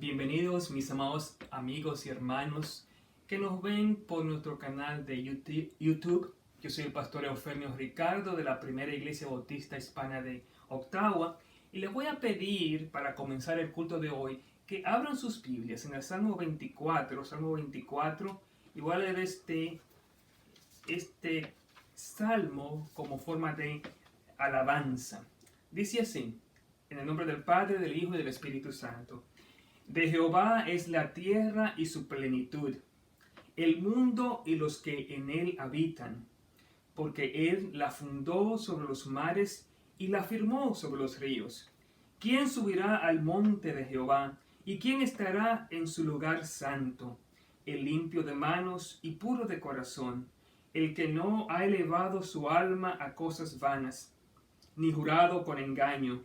Bienvenidos mis amados amigos y hermanos que nos ven por nuestro canal de YouTube. Yo soy el pastor Eufemio Ricardo de la Primera Iglesia Bautista Hispana de Ottawa y les voy a pedir para comenzar el culto de hoy que abran sus Biblias en el Salmo 24. Y voy a leer este salmo como forma de alabanza. Dice así, en el nombre del Padre, del Hijo y del Espíritu Santo. De Jehová es la tierra y su plenitud, el mundo y los que en él habitan, porque él la fundó sobre los mares y la firmó sobre los ríos. ¿Quién subirá al monte de Jehová? ¿Y quién estará en su lugar santo? El limpio de manos y puro de corazón, el que no ha elevado su alma a cosas vanas, ni jurado con engaño.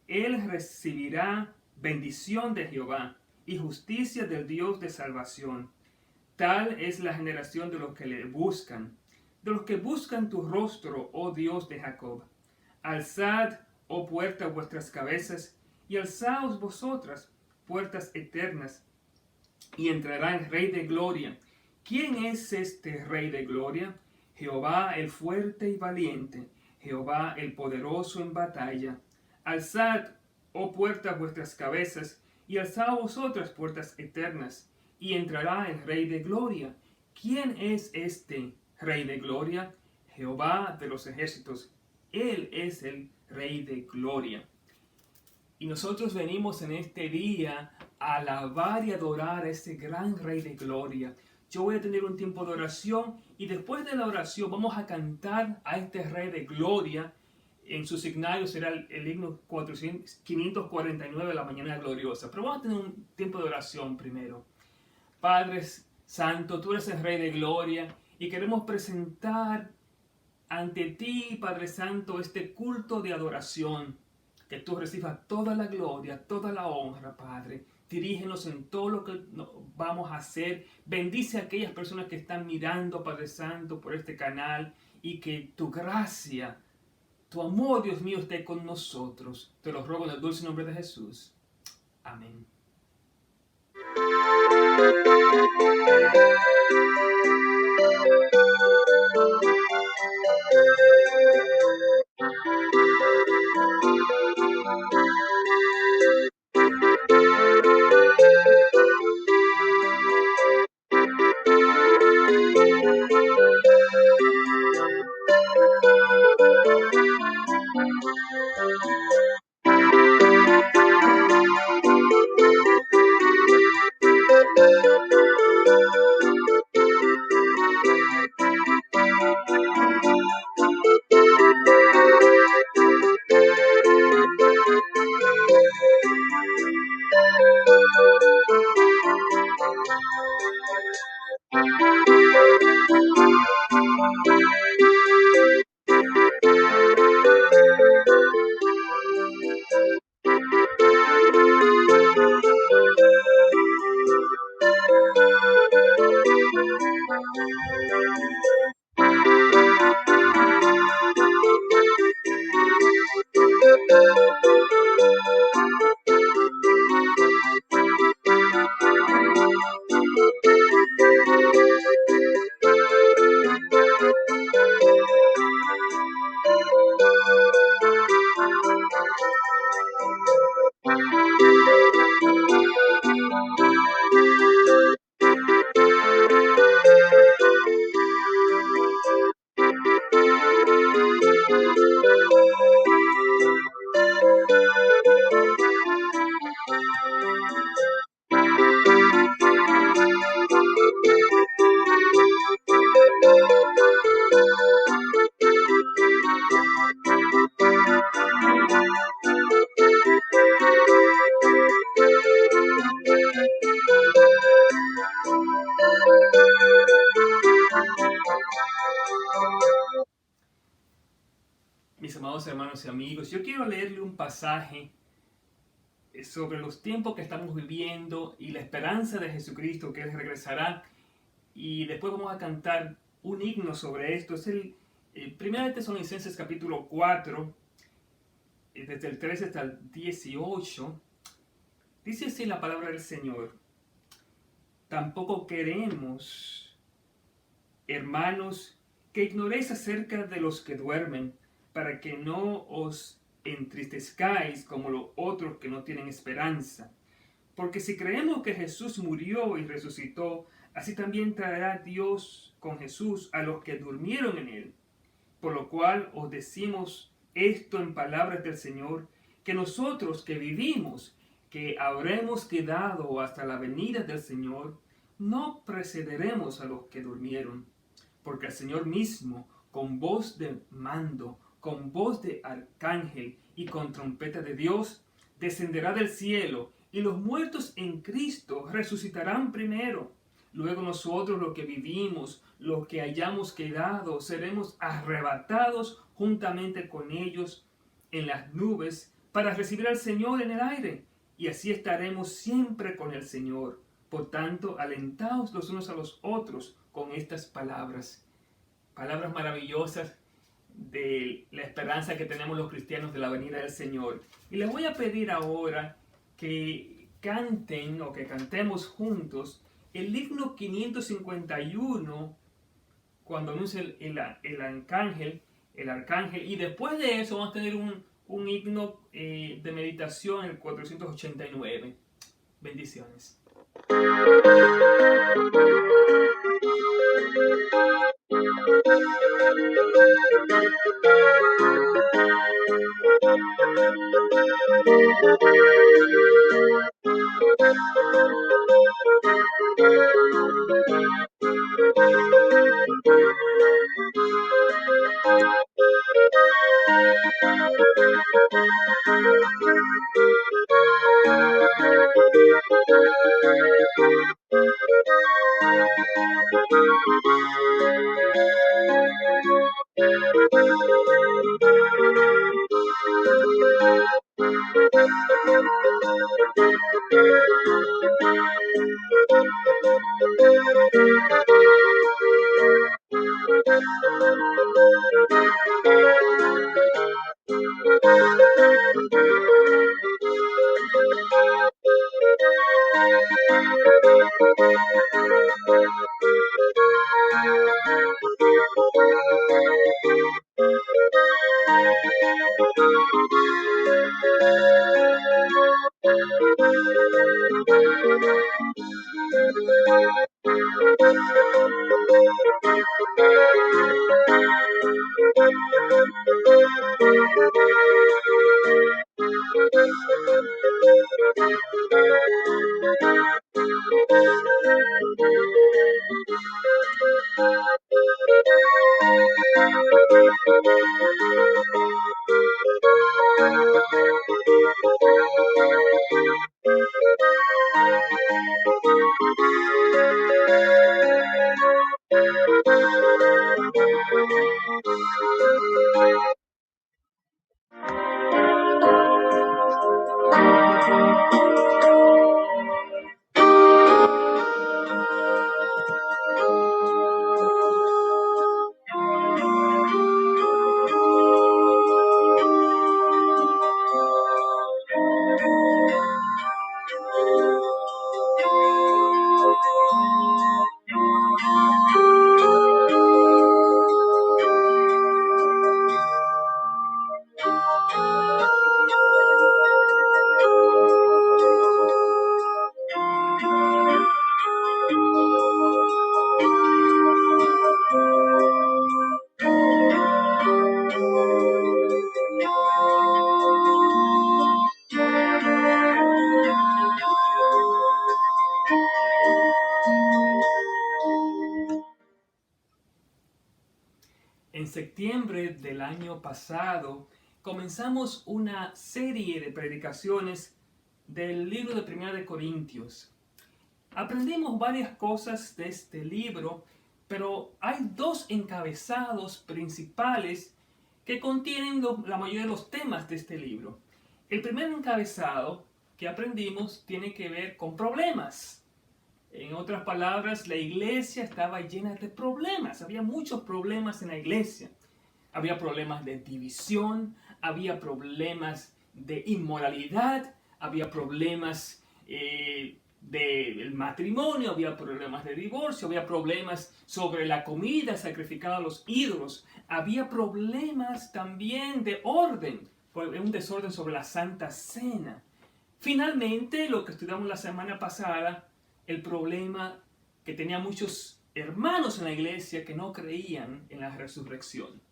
Él recibirá bendición de Jehová y justicia del Dios de salvación. Tal es la generación de los que le buscan, de los que buscan tu rostro, oh Dios de Jacob. Alzad, oh puertas, vuestras cabezas, y alzaos vosotras, puertas eternas, y entrará el Rey de Gloria. ¿Quién es este Rey de Gloria? Jehová el fuerte y valiente, Jehová el poderoso en batalla. Alzad, oh puertas, vuestras cabezas, y alzad vosotras, puertas eternas, y entrará el Rey de Gloria. ¿Quién es este Rey de Gloria? Jehová de los ejércitos. Él es el Rey de Gloria. Y nosotros venimos en este día a alabar y adorar a ese gran Rey de Gloria. Yo voy a tener un tiempo de oración y después de la oración vamos a cantar a este Rey de Gloria. En su signario será el himno 549 de la mañana gloriosa. Pero vamos a tener un tiempo de oración primero. Padre Santo, tú eres el Rey de Gloria y queremos presentar ante ti, Padre Santo, este culto de adoración. Que tú recibas toda la gloria, toda la honra, Padre. Dirígenos en todo lo que vamos a hacer. Bendice a aquellas personas que están mirando, Padre Santo, por este canal. Y que tu gracia, tu amor, Dios mío, esté con nosotros. Te lo ruego en el dulce nombre de Jesús. Amén. Mis amados hermanos y amigos, yo quiero leerle un pasaje sobre los tiempos que estamos viviendo y la esperanza de Jesucristo que Él regresará. Y después vamos a cantar un himno sobre esto. Es el 1 Tesalonicenses capítulo 4, desde el 13 hasta el 18. Dice así la palabra del Señor: tampoco queremos, hermanos, que ignoréis acerca de los que duermen, para que no os entristezcáis como los otros que no tienen esperanza. Porque si creemos que Jesús murió y resucitó, así también traerá Dios con Jesús a los que durmieron en él. Por lo cual os decimos esto en palabras del Señor, que nosotros que vivimos, que habremos quedado hasta la venida del Señor, no precederemos a los que durmieron. Porque el Señor mismo, con voz de mando, con voz de arcángel y con trompeta de Dios, descenderá del cielo, y los muertos en Cristo resucitarán primero. Luego nosotros, los que vivimos, los que hayamos quedado, seremos arrebatados juntamente con ellos en las nubes para recibir al Señor en el aire. Y así estaremos siempre con el Señor. Por tanto, alentaos los unos a los otros con estas palabras. Palabras maravillosas de la esperanza que tenemos los cristianos de la venida del Señor. Y les voy a pedir ahora que canten o que cantemos juntos el himno 551 cuando anuncia el arcángel, y después de eso vamos a tener un himno de meditación, el 489. Bendiciones. En septiembre del año pasado comenzamos una serie de predicaciones del libro de Primera de Corintios. Aprendimos varias cosas de este libro, pero hay dos encabezados principales que contienen la mayoría de los temas de este libro. El primer encabezado que aprendimos tiene que ver con problemas. En otras palabras, la iglesia estaba llena de problemas. Había muchos problemas en la iglesia. Había problemas de división, había problemas de inmoralidad, había problemas del matrimonio, había problemas de divorcio, había problemas sobre la comida sacrificada a los ídolos, había problemas también de orden, un desorden sobre la Santa Cena. Finalmente, lo que estudiamos la semana pasada, el problema que tenía muchos hermanos en la iglesia que no creían en la resurrección.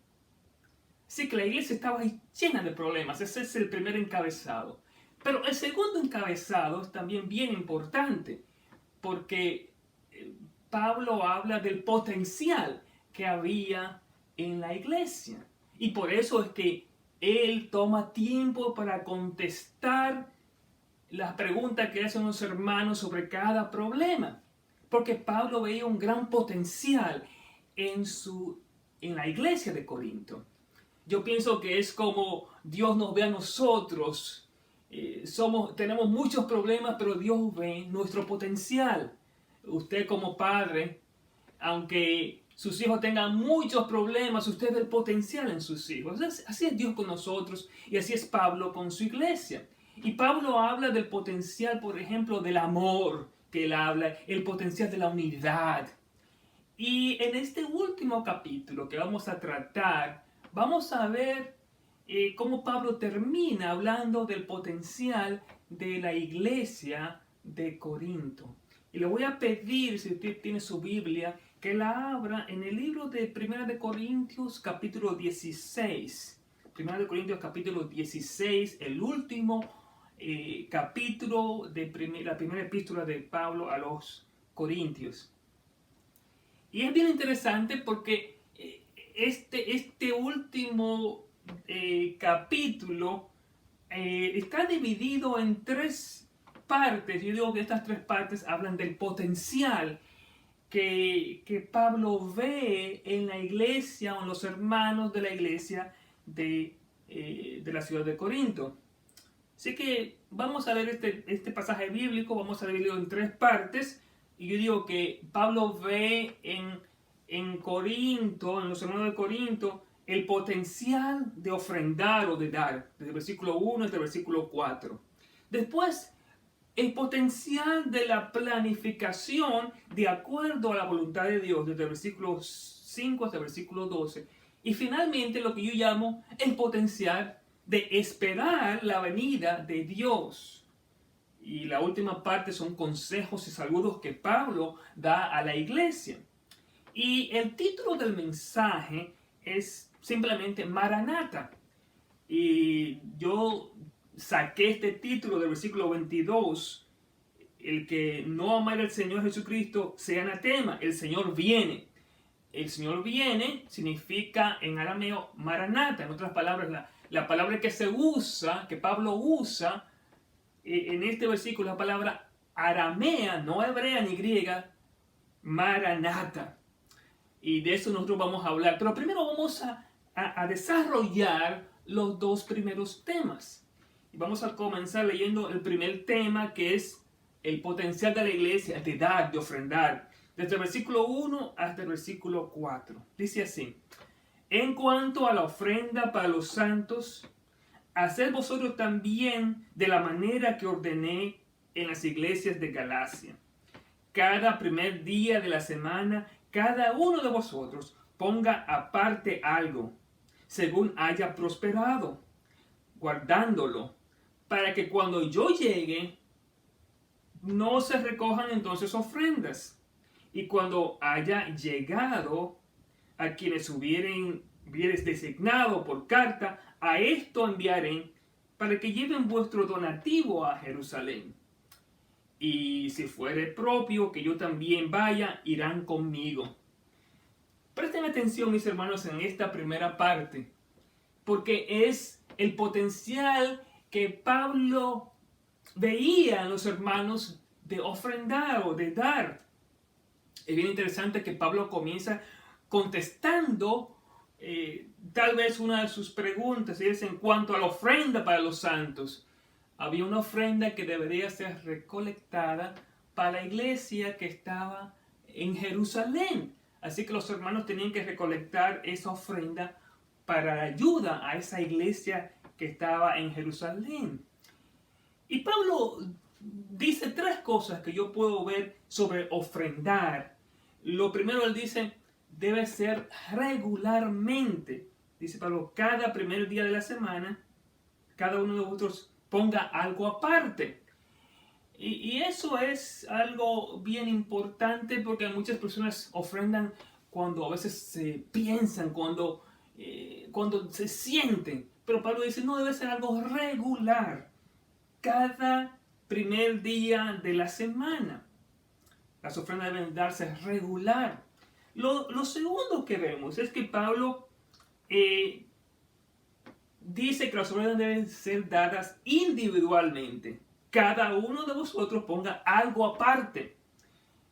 Así que la iglesia estaba llena de problemas. Ese es el primer encabezado. Pero el segundo encabezado es también bien importante, porque Pablo habla del potencial que había en la iglesia. Y por eso es que él toma tiempo para contestar las preguntas que hacen los hermanos sobre cada problema. Porque Pablo veía un gran potencial en la iglesia de Corinto. Yo pienso que es como Dios nos ve a nosotros. Tenemos muchos problemas, pero Dios ve nuestro potencial. Usted como padre, aunque sus hijos tengan muchos problemas, usted ve el potencial en sus hijos. Así es Dios con nosotros y así es Pablo con su iglesia. Y Pablo habla del potencial, por ejemplo, del amor que él habla, el potencial de la unidad. Y en este último capítulo que vamos a tratar, vamos a ver cómo Pablo termina hablando del potencial de la iglesia de Corinto. Y le voy a pedir, si usted tiene su Biblia, que la abra en el libro de 1 de Corintios capítulo 16. 1 de Corintios capítulo 16, el último capítulo de la primera epístola de Pablo a los Corintios. Y es bien interesante porque este último capítulo está dividido en tres partes. Yo digo que estas tres partes hablan del potencial que Pablo ve en la iglesia o en los hermanos de la iglesia de la ciudad de Corinto. Así que vamos a leer este pasaje bíblico, vamos a dividirlo en tres partes. Y yo digo que Pablo ve en Corinto, en los hermanos de Corinto, el potencial de ofrendar o de dar, desde el versículo 1 hasta el versículo 4. Después, el potencial de la planificación de acuerdo a la voluntad de Dios, desde el versículo 5 hasta el versículo 12. Y finalmente, lo que yo llamo el potencial de esperar la venida de Dios. Y la última parte son consejos y saludos que Pablo da a la iglesia. Y el título del mensaje es simplemente Maranata. Y yo saqué este título del versículo 22. El que no amara al Señor Jesucristo sea anatema. El Señor viene. El Señor viene significa en arameo Maranata. En otras palabras, la palabra que se usa, que Pablo usa en este versículo, la palabra aramea, no hebrea ni griega, Maranata. Y de eso nosotros vamos a hablar. Pero primero vamos a desarrollar los dos primeros temas. Y vamos a comenzar leyendo el primer tema, que es el potencial de la iglesia de dar, de ofrendar. Desde el versículo 1 hasta el versículo 4. Dice así: en cuanto a la ofrenda para los santos, haced vosotros también de la manera que ordené en las iglesias de Galacia. Cada primer día de la semana, cada uno de vosotros ponga aparte algo, según haya prosperado, guardándolo, para que cuando yo llegue, no se recojan entonces ofrendas. Y cuando haya llegado, a quienes hubieres designado por carta, a esto enviaré, para que lleven vuestro donativo a Jerusalén. Y si fuere propio que yo también vaya, irán conmigo. Presten atención, mis hermanos, en esta primera parte, porque es el potencial que Pablo veía en los hermanos de ofrendar o de dar. Es bien interesante que Pablo comienza contestando tal vez una de sus preguntas, y es en cuanto a la ofrenda para los santos. Había una ofrenda que debería ser recolectada para la iglesia que estaba en Jerusalén. Así que los hermanos tenían que recolectar esa ofrenda para la ayuda a esa iglesia que estaba en Jerusalén. Y Pablo dice tres cosas que yo puedo ver sobre ofrendar. Lo primero, él dice, debe ser regularmente. Dice Pablo, cada primer día de la semana, cada uno de vosotros ponga algo aparte. Y eso es algo bien importante porque muchas personas ofrendan cuando a veces se piensan, cuando se sienten. Pero Pablo dice, no, debe ser algo regular. Cada primer día de la semana. Las ofrendas deben darse regular. Lo segundo que vemos es que Pablo dice que las ofrendas deben ser dadas individualmente. Cada uno de vosotros ponga algo aparte.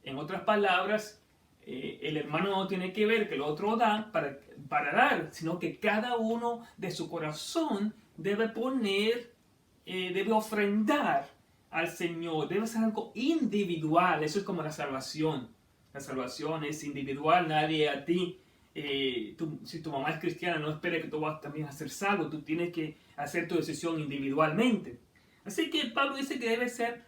En otras palabras, el hermano no tiene que ver que el otro da para dar, sino que cada uno de su corazón debe poner, debe ofrendar al Señor. Debe ser algo individual. Eso es como la salvación. La salvación es individual. Nadie a ti, si tu mamá es cristiana, no espere que tú vas también a ser salvo. Tú tienes que hacer tu decisión individualmente. Así que Pablo dice que debe ser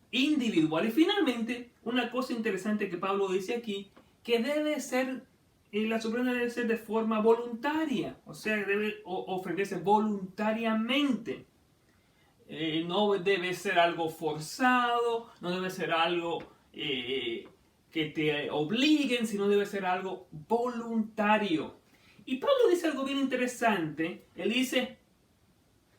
individual. Y finalmente, una cosa interesante que Pablo dice aquí, que debe ser, la ofrenda debe ser de forma voluntaria. O sea, debe ofrecerse voluntariamente. No debe ser algo forzado, no debe ser algo que te obliguen, sino debe ser algo voluntario. Y Pablo dice algo bien interesante. Él dice,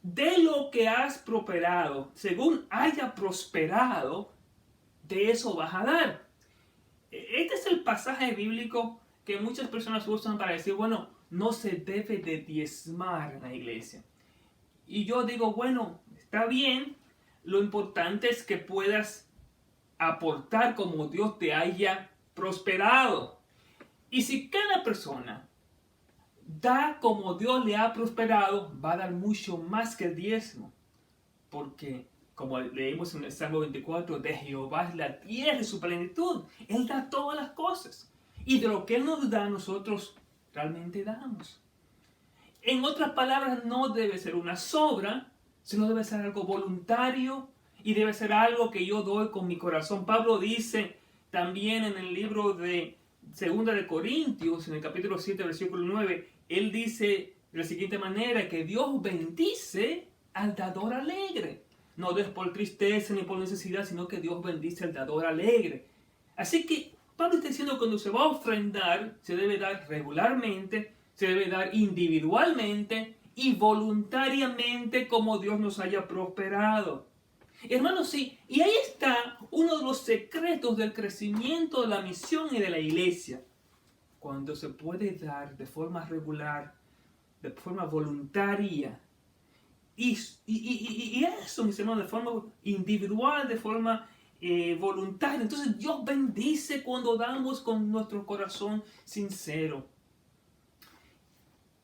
de lo que has prosperado, según haya prosperado, de eso vas a dar. Este es el pasaje bíblico que muchas personas usan para decir, bueno, no se debe de diezmar en la iglesia. Y yo digo, bueno, está bien, lo importante es que puedas aportar como Dios te haya prosperado. Y si cada persona da como Dios le ha prosperado, va a dar mucho más que el diezmo. Porque, como leímos en el Salmo 24, de Jehová es la tierra y su plenitud. Él da todas las cosas. Y de lo que Él nos da, nosotros realmente damos. En otras palabras, no debe ser una sobra, sino debe ser algo voluntario y debe ser algo que yo doy con mi corazón. Pablo dice también en el libro de 2 de Corintios, en el capítulo 7, versículo 9, él dice de la siguiente manera, que Dios bendice al dador alegre. No es por tristeza ni por necesidad, sino que Dios bendice al dador alegre. Así que Pablo está diciendo que cuando se va a ofrendar, se debe dar regularmente, se debe dar individualmente y voluntariamente como Dios nos haya prosperado. Hermanos, sí, y ahí está uno de los secretos del crecimiento de la misión y de la iglesia. Cuando se puede dar de forma regular, de forma voluntaria. Y eso, mis hermanos, de forma individual, de forma voluntaria. Entonces Dios bendice cuando damos con nuestro corazón sincero.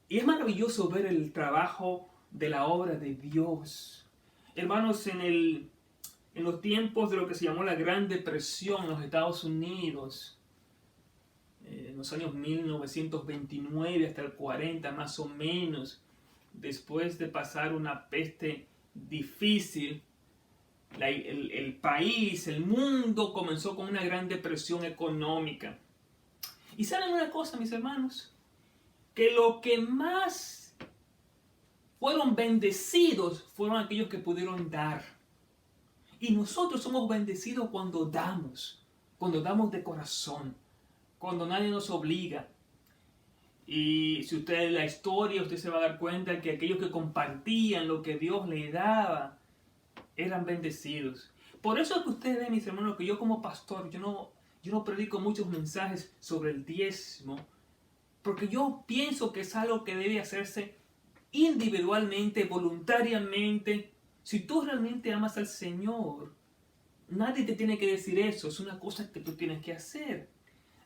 Y es maravilloso ver el trabajo de la obra de Dios. Hermanos, en los tiempos de lo que se llamó la Gran Depresión en los Estados Unidos, en los años 1929 hasta el 40 más o menos, después de pasar una peste difícil, el país, el mundo comenzó con una gran depresión económica. Y saben una cosa, mis hermanos, que lo que más fueron bendecidos fueron aquellos que pudieron dar. Y nosotros somos bendecidos cuando damos de corazón, cuando nadie nos obliga. Y si usted lee la historia, usted se va a dar cuenta que aquellos que compartían lo que Dios les daba, eran bendecidos. Por eso es que ustedes ven, mis hermanos, que yo como pastor, yo no predico muchos mensajes sobre el diezmo, porque yo pienso que es algo que debe hacerse individualmente, voluntariamente. Si tú realmente amas al Señor, nadie te tiene que decir eso, es una cosa que tú tienes que hacer.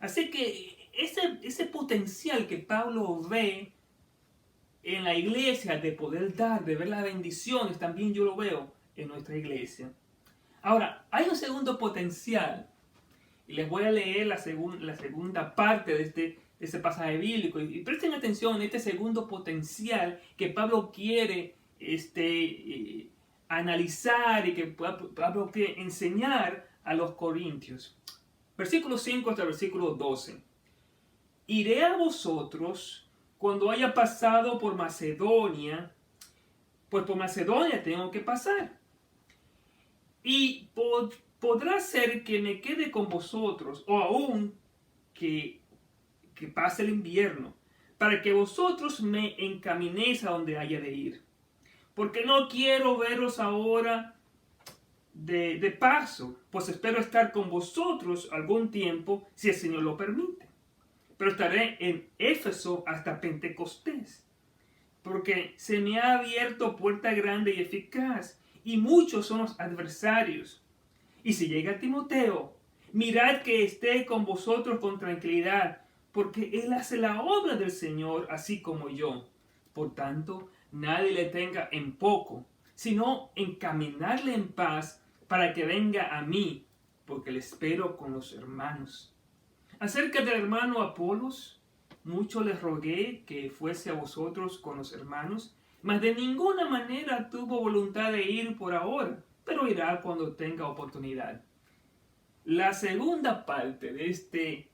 Así que ese potencial que Pablo ve en la iglesia de poder dar, de ver las bendiciones, también yo lo veo en nuestra iglesia. Ahora, hay un segundo potencial, y les voy a leer la segunda parte de ese pasaje bíblico, y presten atención en este segundo potencial que Pablo quiere analizar y que Pablo quiere enseñar a los corintios. Versículo 5 hasta el versículo 12. Iré a vosotros cuando haya pasado por Macedonia, pues por Macedonia tengo que pasar. Y podrá ser que me quede con vosotros, o aún que pase el invierno, para que vosotros me encaminéis a donde haya de ir. Porque no quiero veros ahora de paso, pues espero estar con vosotros algún tiempo, si el Señor lo permite. Pero estaré en Éfeso hasta Pentecostés, porque se me ha abierto puerta grande y eficaz, y muchos son los adversarios. Y si llega Timoteo, mirad que esté con vosotros con tranquilidad, porque él hace la obra del Señor así como yo. Por tanto, nadie le tenga en poco, sino encaminarle en paz para que venga a mí, porque le espero con los hermanos. Acerca del hermano Apolos, mucho le rogué que fuese a vosotros con los hermanos, mas de ninguna manera tuvo voluntad de ir por ahora, pero irá cuando tenga oportunidad. La segunda parte de este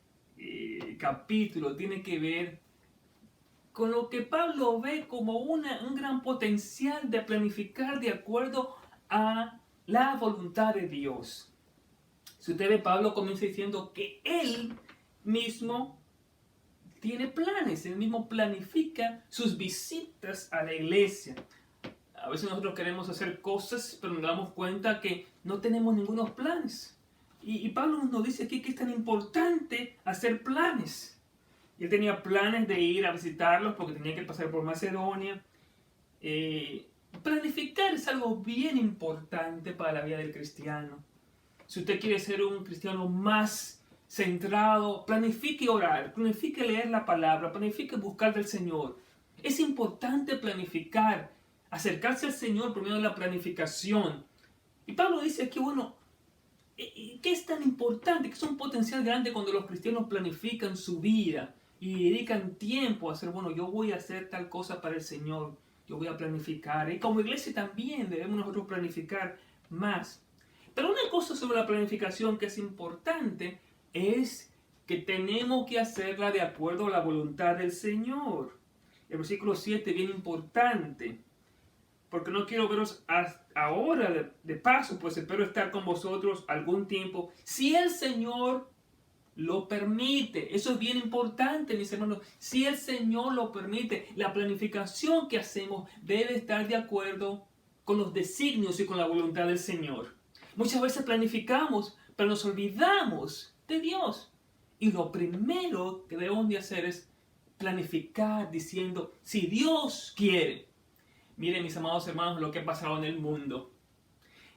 capítulo tiene que ver con lo que Pablo ve como un gran potencial de planificar de acuerdo a la voluntad de Dios. Si usted ve, Pablo comienza diciendo que él mismo tiene planes, él mismo planifica sus visitas a la iglesia. A veces nosotros queremos hacer cosas, pero nos damos cuenta que no tenemos ningunos planes. Y Pablo nos dice aquí que es tan importante hacer planes. Él tenía planes de ir a visitarlos porque tenía que pasar por Macedonia. Planificar es algo bien importante para la vida del cristiano. Si usted quiere ser un cristiano más centrado, planifique orar, planifique leer la palabra, planifique buscar del Señor. Es importante planificar, acercarse al Señor por medio de la planificación. Y Pablo dice aquí, bueno, ¿qué es tan importante? Que es un potencial grande cuando los cristianos planifican su vida y dedican tiempo a hacer, bueno, yo voy a hacer tal cosa para el Señor, yo voy a planificar. Y como iglesia también debemos nosotros planificar más. Pero una cosa sobre la planificación que es importante es que tenemos que hacerla de acuerdo a la voluntad del Señor. El versículo 7 es bien importante. Porque no quiero veros ahora de paso, pues espero estar con vosotros algún tiempo, si el Señor lo permite. Eso es bien importante, mis hermanos. Si el Señor lo permite, la planificación que hacemos debe estar de acuerdo con los designios y con la voluntad del Señor. Muchas veces planificamos, pero nos olvidamos de Dios. Y lo primero que debemos de hacer es planificar diciendo, si Dios quiere. Miren, mis amados hermanos, lo que ha pasado en el mundo.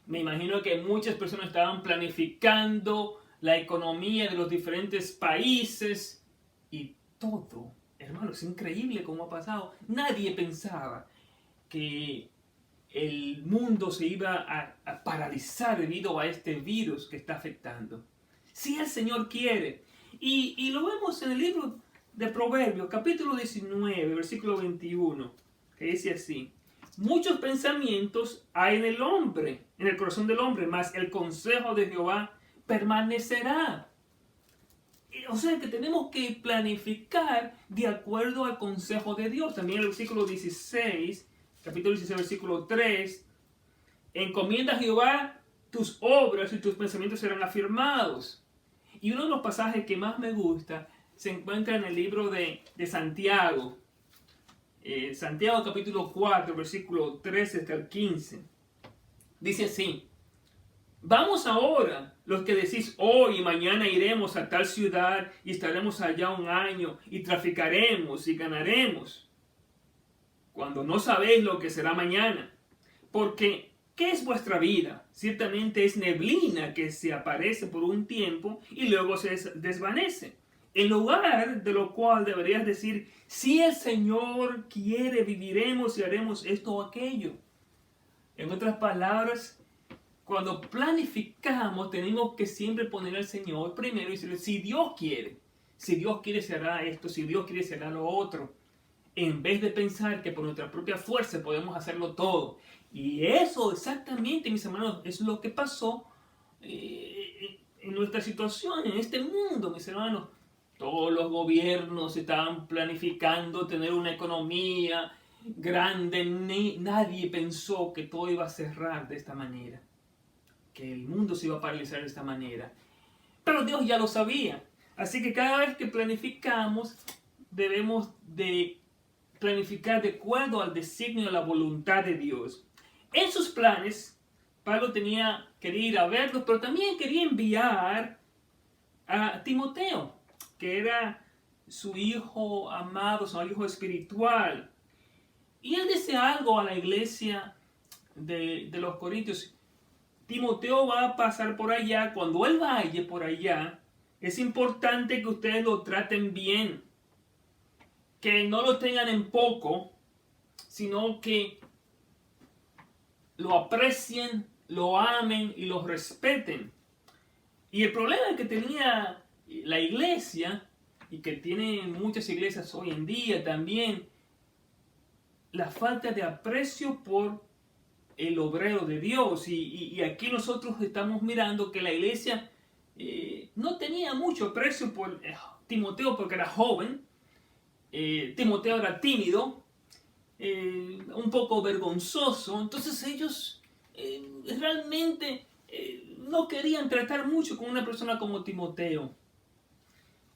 Me imagino que muchas personas estaban planificando la economía de los diferentes países y todo. Hermanos, es increíble cómo ha pasado. Nadie pensaba que el mundo se iba a paralizar debido a este virus que está afectando. Si el Señor quiere. Y lo vemos en el libro de Proverbios, capítulo 19, versículo 21, que dice así. Muchos pensamientos hay en el hombre, en el corazón del hombre, mas el consejo de Jehová permanecerá. O sea que tenemos que planificar de acuerdo al consejo de Dios. También el versículo 16, capítulo 16, versículo 3, encomienda a Jehová tus obras y tus pensamientos serán afirmados. Y uno de los pasajes que más me gusta se encuentra en el libro de Santiago. Santiago capítulo 4, versículo 13 hasta el 15. Dice así. Vamos ahora, los que decís hoy y mañana iremos a tal ciudad y estaremos allá un año y traficaremos y ganaremos, cuando no sabéis lo que será mañana. Porque, ¿qué es vuestra vida? Ciertamente es neblina que se aparece por un tiempo y luego se desvanece. En lugar de lo cual deberías decir, si el Señor quiere, viviremos y haremos esto o aquello. En otras palabras, cuando planificamos, tenemos que siempre poner al Señor primero y decirle, si Dios quiere se hará esto, si Dios quiere se hará lo otro. En vez de pensar que por nuestra propia fuerza podemos hacerlo todo. Y eso exactamente, mis hermanos, es lo que pasó en nuestra situación, en este mundo, mis hermanos. Todos los gobiernos estaban planificando tener una economía grande. Nadie pensó que todo iba a cerrar de esta manera, que el mundo se iba a paralizar de esta manera. Pero Dios ya lo sabía. Así que cada vez que planificamos, debemos de planificar de acuerdo al designio de la voluntad de Dios. En sus planes, Pablo quería ir a verlos, pero también quería enviar a Timoteo, que era su hijo amado, su hijo espiritual. Y él dice algo a la iglesia de los Corintios. Timoteo va a pasar por allá. Cuando él vaya por allá, es importante que ustedes lo traten bien, que no lo tengan en poco, sino que lo aprecien, lo amen y lo respeten. Y el problema que tenía la iglesia, y que tienen muchas iglesias hoy en día también, la falta de aprecio por el obrero de Dios. Y aquí nosotros estamos mirando que la iglesia no tenía mucho aprecio por Timoteo porque era joven. Timoteo era tímido, un poco vergonzoso. Entonces ellos realmente no querían tratar mucho con una persona como Timoteo.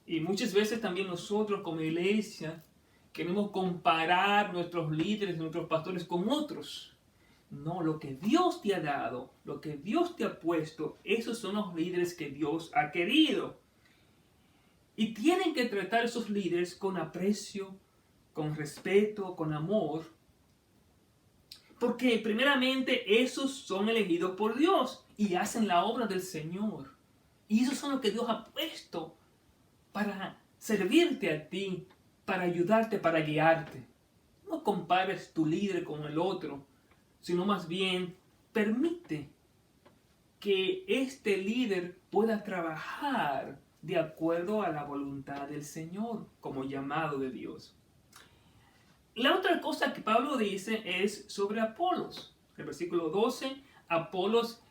Y muchas veces también nosotros como iglesia queremos comparar nuestros líderes, nuestros pastores con otros. No, lo que Dios te ha dado, lo que Dios te ha puesto, esos son los líderes que Dios ha querido. Y tienen que tratar a esos líderes con aprecio, con respeto, con amor. Porque primeramente esos son elegidos por Dios y hacen la obra del Señor. Y esos son los que Dios ha puesto para servirte a ti, para ayudarte, para guiarte. No compares tu líder con el otro, sino más bien permite que este líder pueda trabajar de acuerdo a la voluntad del Señor, como llamado de Dios. La otra cosa que Pablo dice es sobre Apolos. El versículo 12, Apolos,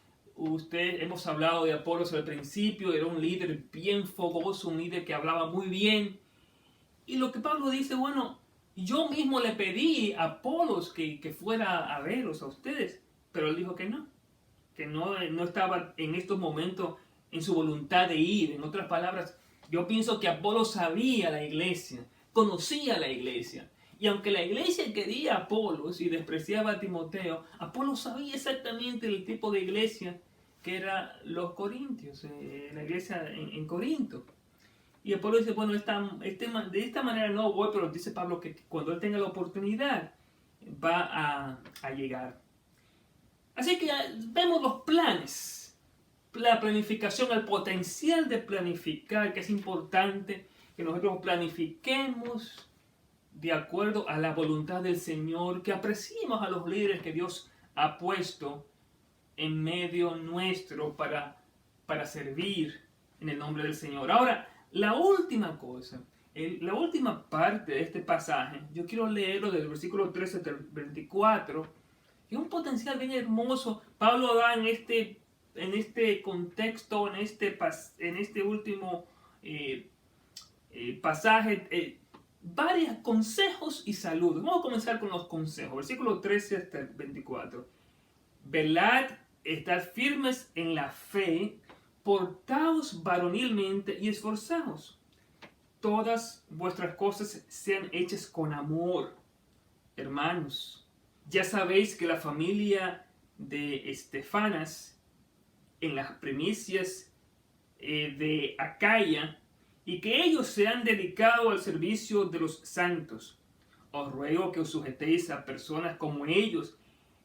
hemos hablado de Apolos al principio, era un líder bien fogoso, un líder que hablaba muy bien. Y lo que Pablo dice, bueno, yo mismo le pedí a Apolos que fuera a veros a ustedes, pero él dijo que no estaba en estos momentos en su voluntad de ir. En otras palabras, yo pienso que Apolos sabía la iglesia, conocía la iglesia. Y aunque la iglesia quería a Apolos y despreciaba a Timoteo, Apolos sabía exactamente el tipo de iglesia que eran los corintios, la iglesia en Corinto. Y Apolos dice, bueno, de esta manera no voy, pero dice Pablo que cuando él tenga la oportunidad va a llegar. Así que vemos los planes, la planificación, el potencial de planificar, que es importante que nosotros planifiquemos de acuerdo a la voluntad del Señor, que apreciemos a los líderes que Dios ha puesto en medio nuestro para servir en el nombre del Señor. Ahora, la última cosa, la última parte de este pasaje, yo quiero leerlo del versículo 13 hasta el 24, es un potencial bien hermoso. Pablo da en este contexto, en este último pasaje, varios consejos y saludos. Vamos a comenzar con los consejos. Versículo 13 hasta el 24. Velad, estad firmes en la fe, portaos varonilmente y esforzaos. Todas vuestras cosas sean hechas con amor. Hermanos, ya sabéis que la familia de Estefanas en las primicias de Acaya, y que ellos se han dedicado al servicio de los santos. Os ruego que os sujetéis a personas como ellos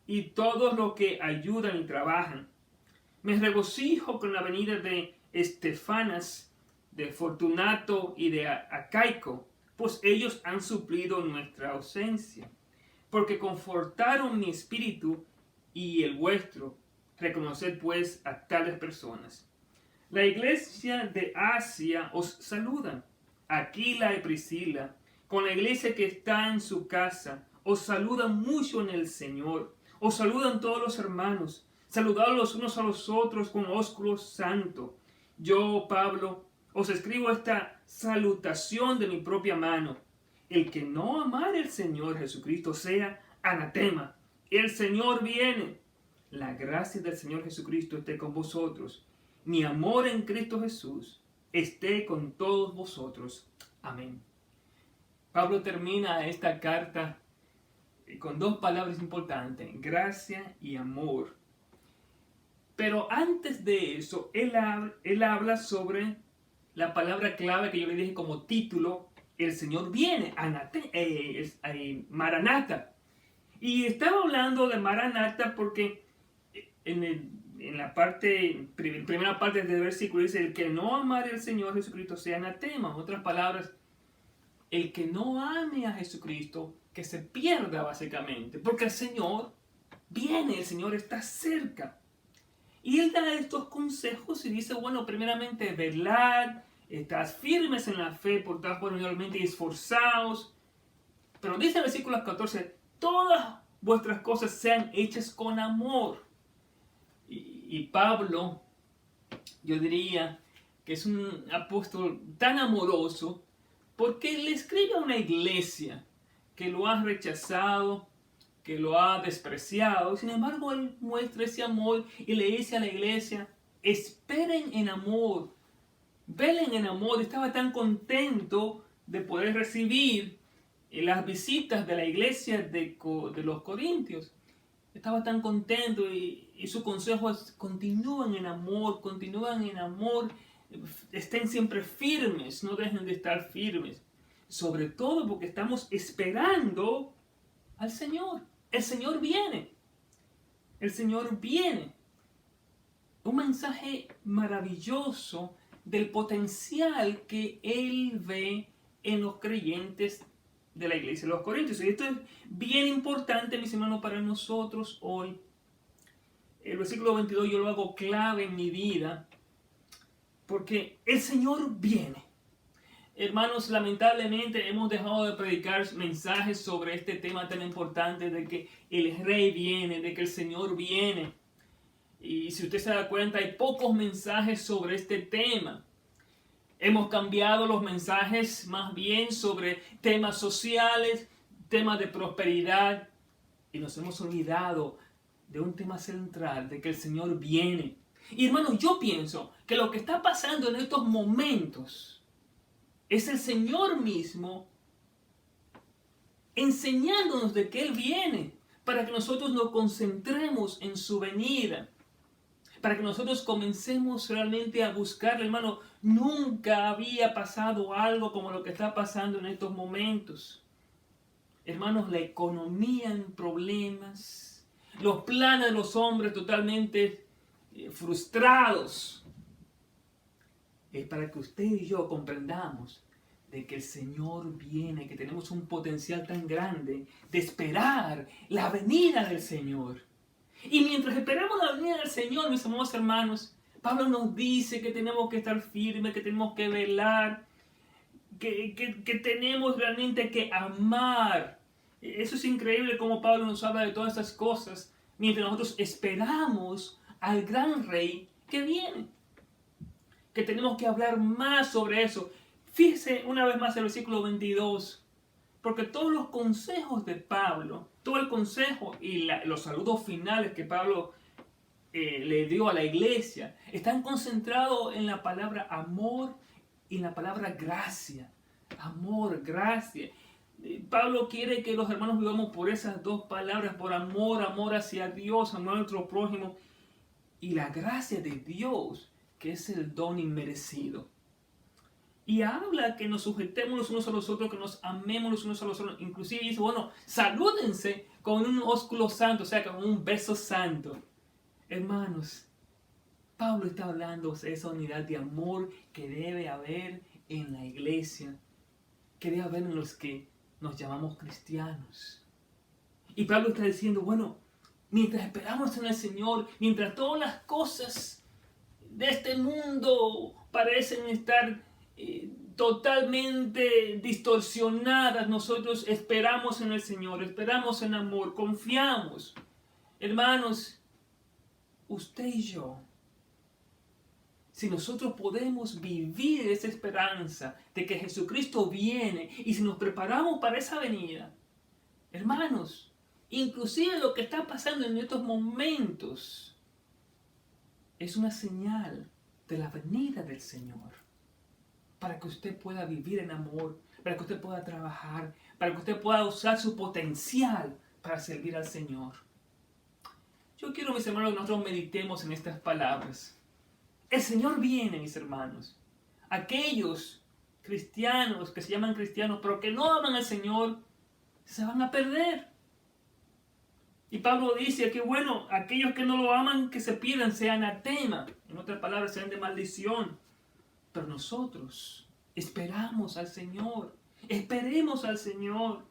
y todos los que ayudan y trabajan. Me regocijo con la venida de Estefanas, de Fortunato y de Acaico, pues ellos han suplido nuestra ausencia, porque confortaron mi espíritu y el vuestro. Reconoced pues a tales personas. La iglesia de Asia os saluda. Aquila y Priscila, con la iglesia que está en su casa, os saludan mucho en el Señor. Os saludan todos los hermanos. Saludados los unos a los otros con ósculo santo. Yo, Pablo, os escribo esta salutación de mi propia mano. El que no amare al Señor Jesucristo sea anatema. El Señor viene. La gracia del Señor Jesucristo esté con vosotros. Mi amor en Cristo Jesús esté con todos vosotros. Amén. Pablo termina esta carta con dos palabras importantes, gracia y amor. Pero antes de eso, él habla sobre la palabra clave que yo le dije como título, el Señor viene, Maranata. Y estaba hablando de Maranata porque en la primera parte del versículo dice, el que no amare al Señor Jesucristo sea anatema. En otras palabras, el que no ame a Jesucristo, que se pierda básicamente, porque el Señor viene, el Señor está cerca. Y él da estos consejos y dice, bueno, primeramente velad, estad firmes en la fe, portad igualmente y esforzaos. Pero dice el versículo 14, todas vuestras cosas sean hechas con amor. Y Pablo, yo diría que es un apóstol tan amoroso, porque le escribe a una iglesia que lo ha rechazado, que lo ha despreciado. Sin embargo, él muestra ese amor y le dice a la iglesia, esperen en amor, velen en amor. Estaba tan contento de poder recibir las visitas de la iglesia de los Corintios. Estaba tan contento y su consejo es, continúen en amor, estén siempre firmes, no dejen de estar firmes. Sobre todo porque estamos esperando al Señor. El Señor viene. El Señor viene. Un mensaje maravilloso del potencial que Él ve en los creyentes de la iglesia de los Corintios. Y esto es bien importante, mis hermanos, para nosotros hoy. El versículo 22 yo lo hago clave en mi vida, porque el Señor viene. Hermanos, lamentablemente hemos dejado de predicar mensajes sobre este tema tan importante de que el Rey viene, de que el Señor viene. Y si usted se da cuenta, hay pocos mensajes sobre este tema. Hemos cambiado los mensajes más bien sobre temas sociales, temas de prosperidad, y nos hemos olvidado de un tema central, de que el Señor viene. Y hermanos, yo pienso que lo que está pasando en estos momentos es el Señor mismo enseñándonos de que Él viene, para que nosotros nos concentremos en su venida, para que nosotros comencemos realmente a buscarle. Hermano, nunca había pasado algo como lo que está pasando en estos momentos. Hermanos, la economía en problemas, los planes de los hombres totalmente frustrados. Es para que usted y yo comprendamos de que el Señor viene, que tenemos un potencial tan grande de esperar la venida del Señor. Y mientras esperamos la venida del Señor, mis amados hermanos, Pablo nos dice que tenemos que estar firmes, que tenemos que velar, que tenemos realmente que amar. Eso es increíble como Pablo nos habla de todas estas cosas, mientras nosotros esperamos al gran Rey que viene. Que tenemos que hablar más sobre eso. Fíjese una vez más el versículo 22. Porque todos los consejos de Pablo, todo el consejo y los saludos finales que Pablo le dio a la iglesia, están concentrados en la palabra amor y en la palabra gracia. Amor, gracia. Pablo quiere que los hermanos vivamos por esas dos palabras, por amor, amor hacia Dios, amor a nuestro prójimo, y la gracia de Dios, que es el don inmerecido. Y habla que nos sujetemos los unos a los otros, que nos amemos los unos a los otros. Inclusive dice, bueno, salúdense con un ósculo santo, o sea, con un beso santo. Hermanos, Pablo está hablando de esa unidad de amor que debe haber en la iglesia, que debe haber en los que nos llamamos cristianos. Y Pablo está diciendo, bueno, mientras esperamos en el Señor, mientras todas las cosas de este mundo parecen estar totalmente distorsionadas, nosotros esperamos en el Señor, esperamos en amor, confiamos. Hermanos, usted y yo, si nosotros podemos vivir esa esperanza de que Jesucristo viene y si nos preparamos para esa venida, hermanos, inclusive lo que está pasando en estos momentos es una señal de la venida del Señor, para que usted pueda vivir en amor, para que usted pueda trabajar, para que usted pueda usar su potencial para servir al Señor. Yo quiero, mis hermanos, que nosotros meditemos en estas palabras. El Señor viene, mis hermanos. Aquellos cristianos que se llaman cristianos, pero que no aman al Señor, se van a perder. Y Pablo dice que, bueno, aquellos que no lo aman, que se pierdan, sean anatema. En otras palabras, sean de maldición. Pero nosotros esperamos al Señor. Esperemos al Señor.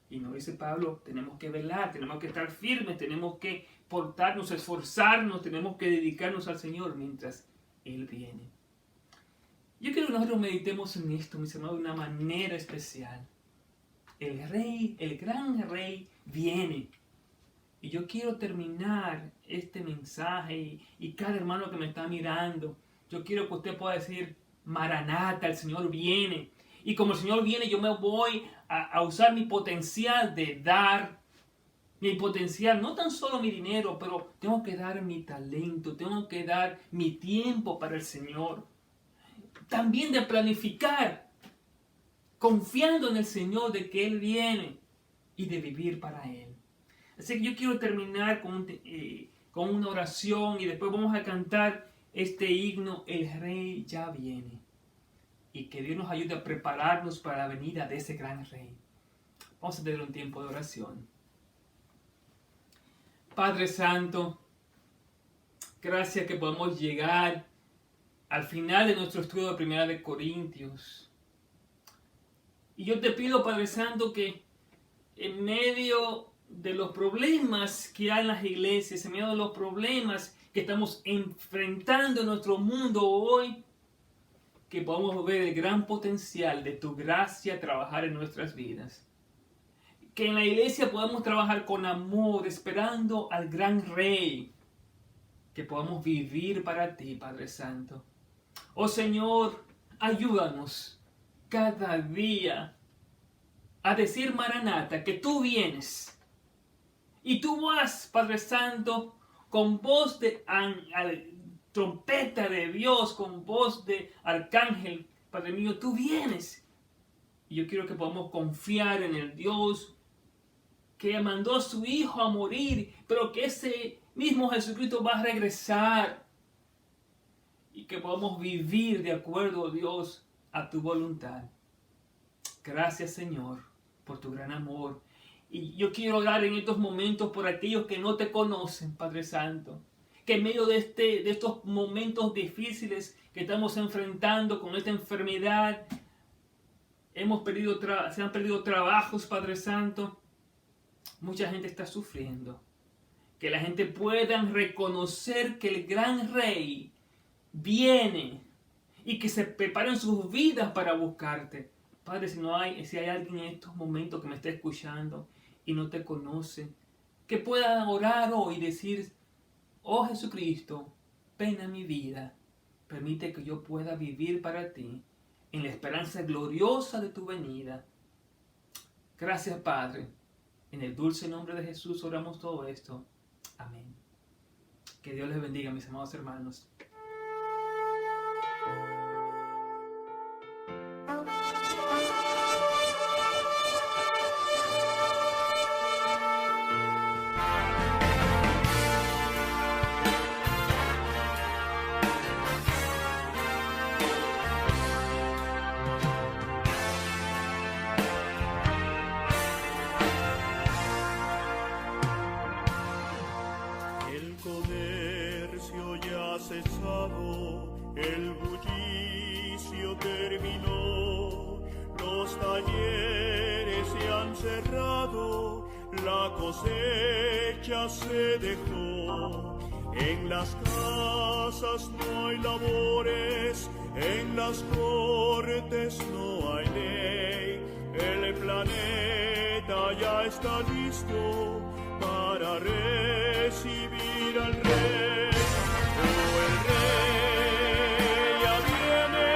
Y nos dice Pablo, tenemos que velar, tenemos que estar firmes, tenemos que portarnos, esforzarnos, tenemos que dedicarnos al Señor mientras Él viene. Yo quiero que nosotros meditemos en esto, mis hermanos, de una manera especial. El Rey, el gran Rey, viene. Y yo quiero terminar este mensaje y cada hermano que me está mirando, yo quiero que usted pueda decir, Maranata, el Señor viene. Y como el Señor viene, yo me voy a usar mi potencial de dar, mi potencial, no tan solo mi dinero, pero tengo que dar mi talento, tengo que dar mi tiempo para el Señor. También de planificar, confiando en el Señor de que Él viene y de vivir para Él. Así que yo quiero terminar con una oración y después vamos a cantar este himno, El Rey ya viene. Y que Dios nos ayude a prepararnos para la venida de ese gran Rey. Vamos a tener un tiempo de oración. Padre Santo, gracias que podemos llegar al final de nuestro estudio de Primera de Corintios. Y yo te pido, Padre Santo, que en medio de los problemas que hay en las iglesias, en medio de los problemas que estamos enfrentando en nuestro mundo hoy, que podamos ver el gran potencial de tu gracia trabajar en nuestras vidas. Que en la iglesia podamos trabajar con amor, esperando al gran Rey. Que podamos vivir para ti, Padre Santo. Oh Señor, ayúdanos cada día a decir, Maranata, que tú vienes. Y tú vas, Padre Santo, con voz de trompeta de Dios, con voz de arcángel. Padre mío, tú vienes. Y yo quiero que podamos confiar en el Dios que mandó a su Hijo a morir, pero que ese mismo Jesucristo va a regresar. Y que podamos vivir de acuerdo, Dios, a tu voluntad. Gracias, Señor, por tu gran amor. Y yo quiero orar en estos momentos por aquellos que no te conocen, Padre Santo. Que en medio de estos momentos difíciles que estamos enfrentando con esta enfermedad, se han perdido trabajos, Padre Santo. Mucha gente está sufriendo. Que la gente pueda reconocer que el gran Rey viene y que se preparen sus vidas para buscarte. Padre, si hay alguien en estos momentos que me está escuchando y no te conoce, que pueda orar hoy y decir, oh Jesucristo, ven a mi vida, permite que yo pueda vivir para ti en la esperanza gloriosa de tu venida. Gracias, Padre. En el dulce nombre de Jesús oramos todo esto. Amén. Que Dios les bendiga, mis amados hermanos. El bullicio terminó, los talleres se han cerrado, la cosecha se dejó. En las casas no hay labores, en las cortes no hay ley. El planeta ya está listo para para recibir al Rey. Oh, el Rey ya viene,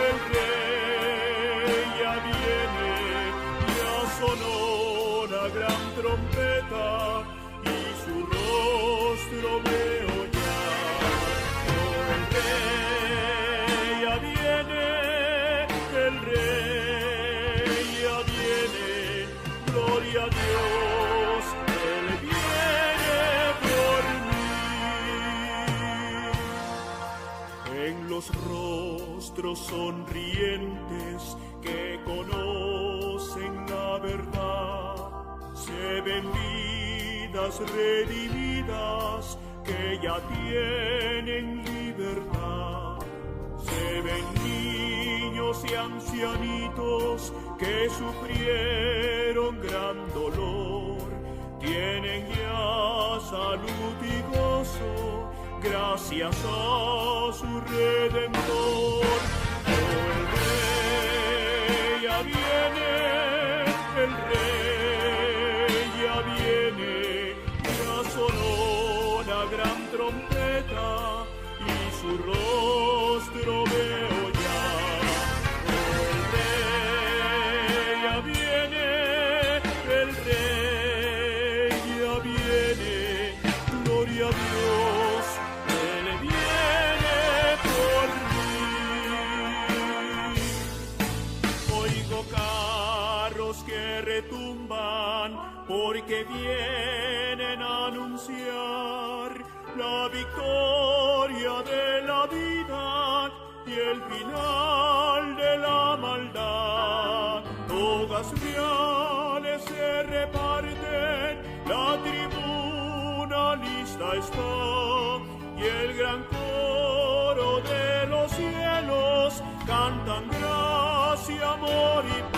el Rey ya viene, ya sonó la gran trompeta y su rostro veo ya. Oh, el Rey ya viene, el Rey ya viene, gloria a Dios, Él viene por mí. En los rostros sonrientes que conocen la verdad, se ven vidas redimidas que ya tienen libertad. Se ven niños y ancianitos que sufrieron gran dolor, tienen ya salud y gozo gracias a su Redentor. Oh, el Rey ya viene, el Rey ya viene, ya sonó la gran trompeta y su rostro veo ya. Oh, el Rey ya viene, el Rey ya viene, gloria a Dios, Él viene por mí. Oigo carros que retumban porque vienen a anunciar la victoria de la vida y el final de la maldad. Togas reales se reparten, la tribuna lista está, y el gran coro de los cielos cantan gracia, amor y paz.